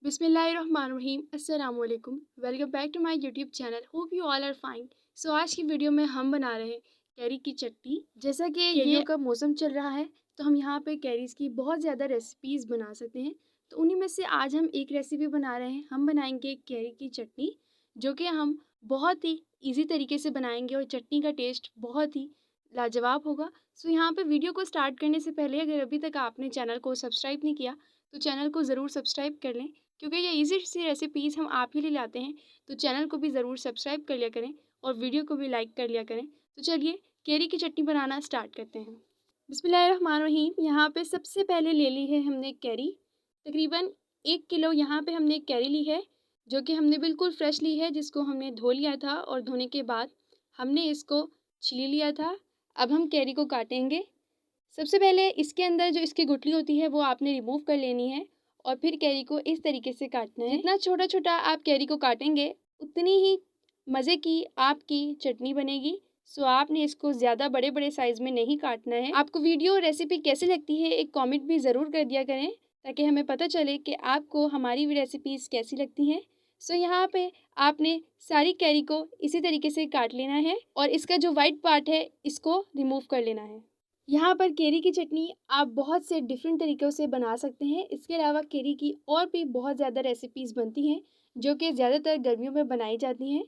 बिस्मिल्लाहिर्रहमानिर्रहीम अस्सलाम वालेकुम। Welcome back to my YouTube channel. Hope you all are fine. So आज की वीडियो में हम बना रहे हैं कैरी की चटनी। जैसा कि कैरियों का मौसम चल रहा है तो हम यहाँ पे कैरीज़ की बहुत ज़्यादा रेसिपीज़ बना सकते हैं। तो उन्हीं में से आज हम एक रेसिपी बना रहे हैं। हम बनाएंगे कैरी की चटनी, जो कि हम बहुत ही ईजी तरीके से बनाएंगे और चटनी का टेस्ट बहुत ही लाजवाब होगा। सो यहाँ पे वीडियो को स्टार्ट करने से पहले अगर अभी तक आपने चैनल को सब्सक्राइब नहीं किया तो चैनल को ज़रूर सब्सक्राइब कर लें, क्योंकि ये इजी सी रेसिपीज़ हम आप ही लिए लाते हैं। तो चैनल को भी ज़रूर सब्सक्राइब कर लिया करें और वीडियो को भी लाइक कर लिया करें। तो चलिए कैरी की चटनी बनाना स्टार्ट करते हैं। बिस्मिल्लाहिर्रहमानिर्रहीम। यहाँ पे सबसे पहले ले ली है हमने कैरी। तकरीबन 1 किलो यहाँ पे हमने कैरी ली है, जो कि हमने बिल्कुल फ्रेश ली है, जिसको हमने धो लिया था और धोने के बाद हमने इसको छील लिया था। अब हम कैरी को काटेंगे। सबसे पहले इसके अंदर जो इसकी गुठली होती है वो आपने रिमूव कर लेनी है और फिर कैरी को इस तरीके से काटना है। जितना छोटा छोटा आप कैरी को काटेंगे उतनी ही मज़े की आपकी चटनी बनेगी। सो आपने इसको ज़्यादा बड़े बड़े साइज़ में नहीं काटना है। आपको वीडियो रेसिपी कैसी लगती है एक कमेंट भी ज़रूर कर दिया करें, ताकि हमें पता चले कि आपको हमारी रेसिपीज़ कैसी लगती हैं। सो यहाँ पे आपने सारी कैरी को इसी तरीके से काट लेना है और इसका जो वाइट पार्ट है इसको रिमूव कर लेना है। यहाँ पर केरी की चटनी आप बहुत से डिफरेंट तरीक़ों से बना सकते हैं। इसके अलावा केरी की और भी बहुत ज़्यादा रेसिपीज़ बनती हैं, जो कि ज़्यादातर गर्मियों में बनाई जाती हैं।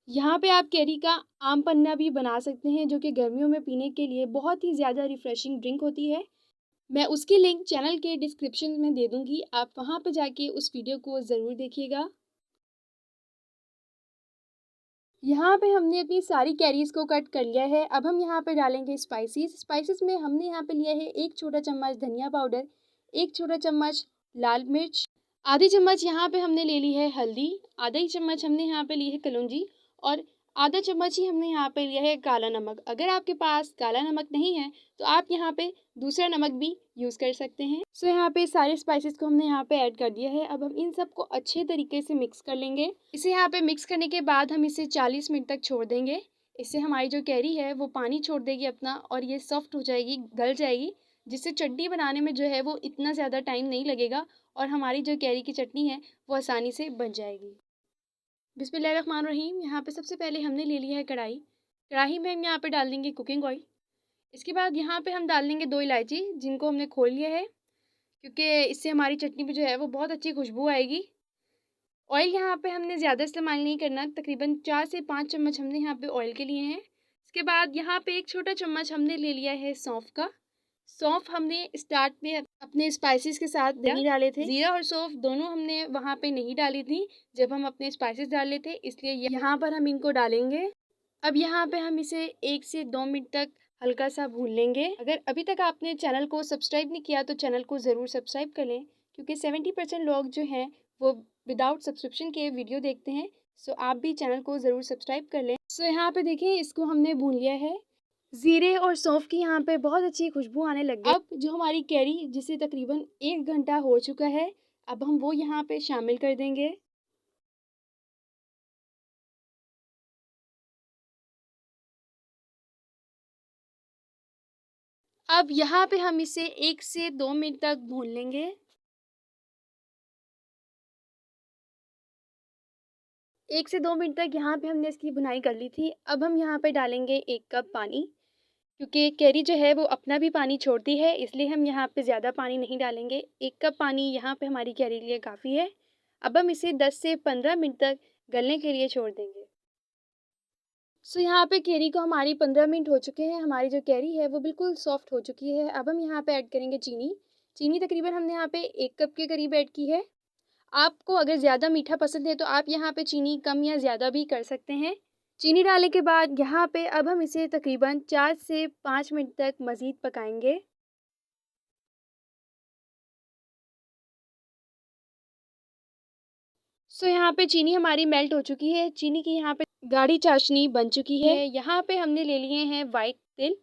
यहाँ पे आप केरी का आम पन्ना भी बना सकते हैं, जो कि गर्मियों में पीने के लिए बहुत ही ज़्यादा रिफ़्रेशिंग ड्रिंक होती है। मैं उसकी लिंक चैनल के डिस्क्रिप्शन में दे दूँगी, आप वहाँ पर जाके उस वीडियो को ज़रूर देखिएगा। यहाँ पे हमने अपनी सारी कैरीज़ को कट कर लिया है। अब हम यहाँ पे डालेंगे स्पाइसेस में हमने यहाँ पे लिया है 1 छोटा चम्मच धनिया पाउडर, 1 छोटा चम्मच लाल मिर्च, आधी चम्मच यहाँ पे हमने ले ली है हल्दी, आधा ही चम्मच हमने यहाँ पे ली है कलौंजी और आधा चम्मच ही हमने यहाँ पे लिया है काला नमक। अगर आपके पास काला नमक नहीं है तो आप यहाँ पे दूसरा नमक भी यूज़ कर सकते हैं। सो यहाँ पे सारे स्पाइसेस को हमने यहाँ पे ऐड कर दिया है। अब हम इन सबको अच्छे तरीके से मिक्स कर लेंगे। इसे यहाँ पे मिक्स करने के बाद हम इसे 40 मिनट तक छोड़ देंगे। इससे हमारी जो कैरी है वो पानी छोड़ देगी अपना और ये सॉफ्ट हो जाएगी, गल जाएगी, जिससे चटनी बनाने में जो है वो इतना ज़्यादा टाइम नहीं लगेगा और हमारी जो कैरी की चटनी है वो आसानी से बन जाएगी। बिस्मिल्लाहिर्रहमानिर्रहीम। यहाँ पे सबसे पहले हमने ले लिया है कढ़ाई। कढ़ाई में हम यहाँ पे डाल देंगे कुकिंग ऑयल। इसके बाद यहाँ पे हम डाल देंगे 2 इलायची, जिनको हमने खोल लिया है, क्योंकि इससे हमारी चटनी में जो है वो बहुत अच्छी खुशबू आएगी। ऑयल यहाँ पे हमने ज़्यादा इस्तेमाल नहीं करना, तकरीबन 4 से 5 चम्मच हमने यहाँ पे ऑयल के लिए हैं। इसके बाद यहाँ पे 1 छोटा चम्मच हमने ले लिया है सौंफ का। सौंफ हमने स्टार्ट में अपने स्पाइसेस के साथ नहीं डाले थे। ज़ीरा और सौंफ दोनों हमने वहाँ पे नहीं डाली थी जब हम अपने स्पाइसेस डाले थे, इसलिए यहाँ पर हम इनको डालेंगे। अब यहाँ पे हम इसे 1 से 2 मिनट तक हल्का सा भून लेंगे। अगर अभी तक आपने चैनल को सब्सक्राइब नहीं किया तो चैनल को ज़रूर सब्सक्राइब कर लें, क्योंकि 70% लोग जो हैं वो विदाउट सब्सक्रिप्शन के वीडियो देखते हैं। सो आप भी चैनल को ज़रूर सब्सक्राइब कर लें। सो यहाँ पे देखिए इसको हमने भून लिया है। ज़ीरे और सौंफ की यहाँ पे बहुत अच्छी खुशबू आने लग गई। अब जो हमारी कैरी, जिसे तकरीबन 1 घंटा हो चुका है, अब हम वो यहाँ पे शामिल कर देंगे। अब यहाँ पे हम इसे 1 से 2 मिनट तक भून लेंगे। 1 से 2 मिनट तक यहाँ पे हमने इसकी भुनाई कर ली थी। अब हम यहाँ पे डालेंगे 1 कप पानी, क्योंकि कैरी जो है वो अपना भी पानी छोड़ती है, इसलिए हम यहाँ पे ज़्यादा पानी नहीं डालेंगे। 1 कप पानी यहाँ पे हमारी कैरी के लिए काफ़ी है। अब हम इसे 10 से 15 मिनट तक गलने के लिए छोड़ देंगे। सो यहाँ पे कैरी को हमारी 15 मिनट हो चुके हैं। हमारी जो कैरी है वो बिल्कुल सॉफ्ट हो चुकी है। अब हम यहाँ पे ऐड करेंगे चीनी। चीनी तकरीबन हमने यहाँ पे 1 कप के करीब ऐड की है। आपको अगर ज़्यादा मीठा पसंद है तो आप यहाँ पे चीनी कम या ज़्यादा भी कर सकते हैं। चीनी डालने के बाद यहाँ पे अब हम इसे तकरीबन 4 से 5 मिनट तक मज़ीद पकाएंगे। सो यहाँ पे चीनी हमारी मेल्ट हो चुकी है। चीनी की यहाँ पे गाढ़ी चाशनी बन चुकी है। यहाँ पे हमने ले लिए हैं वाइट तिल।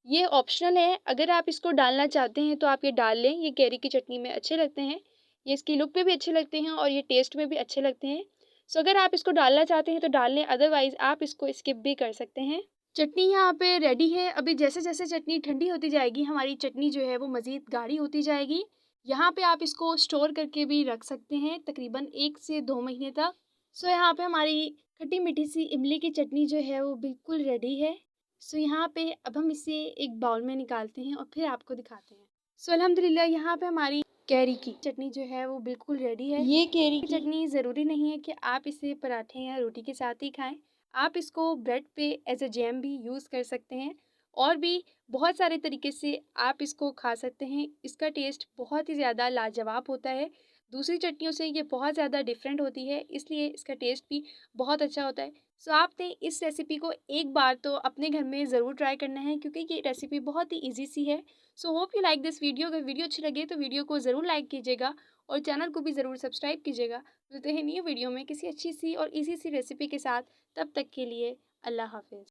ये ऑप्शनल है, अगर आप इसको डालना चाहते हैं तो आप ये डाल लें। ये कैरी की चटनी में अच्छे लगते हैं, ये इसकी लुक पे भी अच्छे लगते हैं और ये टेस्ट में भी अच्छे लगते हैं। सो अगर आप इसको डालना चाहते हैं तो डाल लें, अदरवाइज़ आप इसको स्किप भी कर सकते हैं। चटनी यहाँ पे रेडी है। अभी जैसे जैसे चटनी ठंडी होती जाएगी हमारी चटनी जो है वो मज़ीद गाढ़ी होती जाएगी। यहाँ पे आप इसको स्टोर करके भी रख सकते हैं तकरीबन 1 से 2 महीने तक। सो यहाँ पे हमारी खट्टी मीठी सी इमली की चटनी जो है वो बिल्कुल रेडी है। सो यहाँ पे अब हम इसे एक बाउल में निकालते हैं और फिर आपको दिखाते हैं। सो अल्हम्दुलिल्लाह यहाँ पे हमारी कैरी की चटनी जो है वो बिल्कुल रेडी है। ये कैरी की चटनी ज़रूरी नहीं है कि आप इसे पराठे या रोटी के साथ ही खाएं। आप इसको ब्रेड पे एज अ जैम भी यूज़ कर सकते हैं और भी बहुत सारे तरीके से आप इसको खा सकते हैं। इसका टेस्ट बहुत ही ज़्यादा लाजवाब होता है। दूसरी चटनियों से ये बहुत ज़्यादा डिफरेंट होती है, इसलिए इसका टेस्ट भी बहुत अच्छा होता है। सो आपने इस रेसिपी को एक बार तो अपने घर में ज़रूर ट्राई करना है क्योंकि ये रेसिपी बहुत ही ईजी सी है। So hope you like this video. अगर वीडियो अच्छी लगे तो वीडियो को ज़रूर लाइक कीजिएगा और चैनल को भी ज़रूर सब्सक्राइब कीजिएगा। मिलते हैं न्यू वीडियो में किसी अच्छी सी और ईजी सी रेसिपी के साथ। तब तक के लिए अल्लाह हाफिज़।